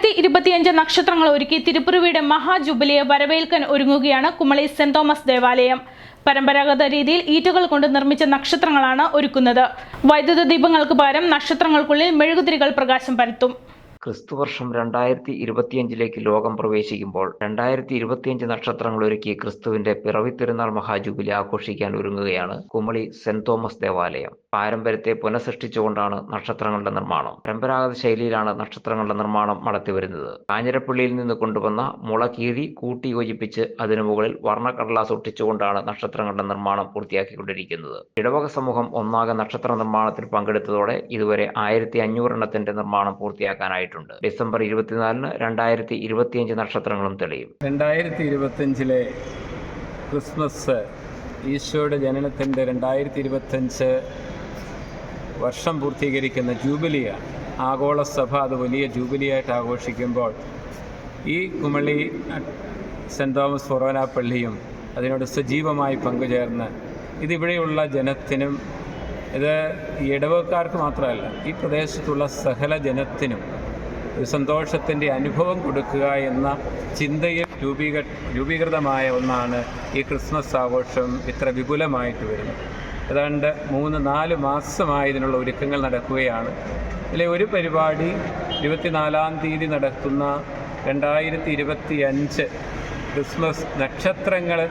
2025 നക്ഷത്രങ്ങൾ ഒരുക്കി തിരുപ്പിറവിയുടെ മഹാജൂബിലിയെ വരവേൽക്കാൻ ഒരുങ്ങുകയാണ് കുമളി സെന്റ് തോമസ് ദേവാലയം. പരമ്പരാഗത രീതിയിൽ ഈറ്റകൾ കൊണ്ട് നിർമ്മിച്ച നക്ഷത്രങ്ങളാണ് ഒരുക്കുന്നത്. വൈദ്യുത ദീപങ്ങൾക്ക് പകരം നക്ഷത്രങ്ങൾക്കുള്ളിൽ മെഴുകുതിരികൾ പ്രകാശം പരത്തും. ക്രിസ്തുവർഷം 2025 ലോകം പ്രവേശിക്കുമ്പോൾ 2025 നക്ഷത്രങ്ങൾ ഒരുക്കി ക്രിസ്തുവിന്റെ പിറവി തിരുനാൾ മഹാജൂബിലി ആഘോഷിക്കാൻ ഒരുങ്ങുകയാണ് കുമളി സെന്റ് തോമസ് ദേവാലയം. പാരമ്പര്യത്തെ പുനഃസൃഷ്ടിച്ചുകൊണ്ടാണ് നക്ഷത്രങ്ങളുടെ നിർമ്മാണം. പരമ്പരാഗത ശൈലിയിലാണ് നക്ഷത്രങ്ങളുടെ നിർമ്മാണം നടത്തിവരുന്നത്. കാഞ്ഞിരപ്പള്ളിയിൽ നിന്ന് കൊണ്ടുവന്ന മുള കീറി കൂട്ടി യോജിപ്പിച്ച് അതിനു മുകളിൽ വർണ്ണക്കടലാസ് ഒട്ടിച്ചുകൊണ്ടാണ് നക്ഷത്രങ്ങളുടെ നിർമ്മാണം പൂർത്തിയാക്കിക്കൊണ്ടിരിക്കുന്നത്. ഇടവക സമൂഹം ഒന്നാകെ നക്ഷത്ര നിർമ്മാണത്തിൽ പങ്കെടുത്തതോടെ ഇതുവരെ 1500 എണ്ണത്തിന്റെ നിർമ്മാണം പൂർത്തിയാക്കാനായിട്ടുണ്ട്. ഡിസംബർ 24-ന് 2025 നക്ഷത്രങ്ങളും തെളിയും. 2025 ക്രിസ്മസ് ഈശോയുടെ ജനനത്തിൻ്റെ 2025 വർഷം പൂർത്തീകരിക്കുന്ന ജൂബിലിയാണ്. ആഗോള സഭ അത് വലിയ ജൂബിലിയായിട്ട് ആഘോഷിക്കുമ്പോൾ ഈ കുമളി സെൻറ് തോമസ് ഫൊറോന പള്ളിയും അതിനോട് സജീവമായി പങ്കുചേർന്ന് ഇതിവിടെയുള്ള ജനത്തിനും ഇത് ഇടവക്കാർക്ക് മാത്രമല്ല ഈ പ്രദേശത്തുള്ള സകല ജനത്തിനും ഒരു സന്തോഷത്തിൻ്റെ അനുഭവം കൊടുക്കുക എന്ന ചിന്തയിൽ രൂപീകൃതമായ ഒന്നാണ് ഈ ക്രിസ്മസ് ആഘോഷം ഇത്ര വിപുലമായിട്ട് വരുന്നത്. ഏതാണ്ട് 3-4 മാസമായി ഇതിനുള്ള ഒരുക്കങ്ങൾ നടക്കുകയാണ്. ഇതിലെ ഒരു പരിപാടി 24-ാം തീയതി നടത്തുന്ന 2025 ക്രിസ്മസ് നക്ഷത്രങ്ങൾ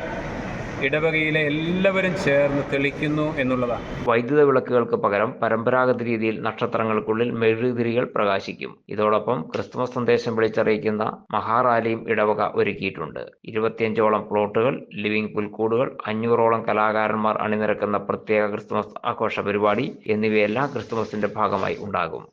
ഇടവകയിലെ എല്ലാവരും ചേർന്ന് തെളിക്കുന്നു എന്നുള്ളതാണ്. വൈദ്യുത വിളക്കുകൾക്ക് പകരം പരമ്പരാഗത രീതിയിൽ നക്ഷത്രങ്ങൾക്കുള്ളിൽ മെഴുകുതിരികൾ പ്രകാശിക്കും. ഇതോടൊപ്പം ക്രിസ്തുമസ് സന്ദേശം വിളിച്ചറിയിക്കുന്ന മഹാറാലിയും ഇടവക ഒരുക്കിയിട്ടുണ്ട്. 25ഓളം പ്ലോട്ടുകൾ, ലിവിംഗ് പുൽക്കൂടുകൾ, 500ഓളം കലാകാരന്മാർ അണിനിരക്കുന്ന പ്രത്യേക ക്രിസ്തുമസ് ആഘോഷ പരിപാടി എന്നിവയെല്ലാം ക്രിസ്തുമസിന്റെ ഭാഗമായി ഉണ്ടാകും.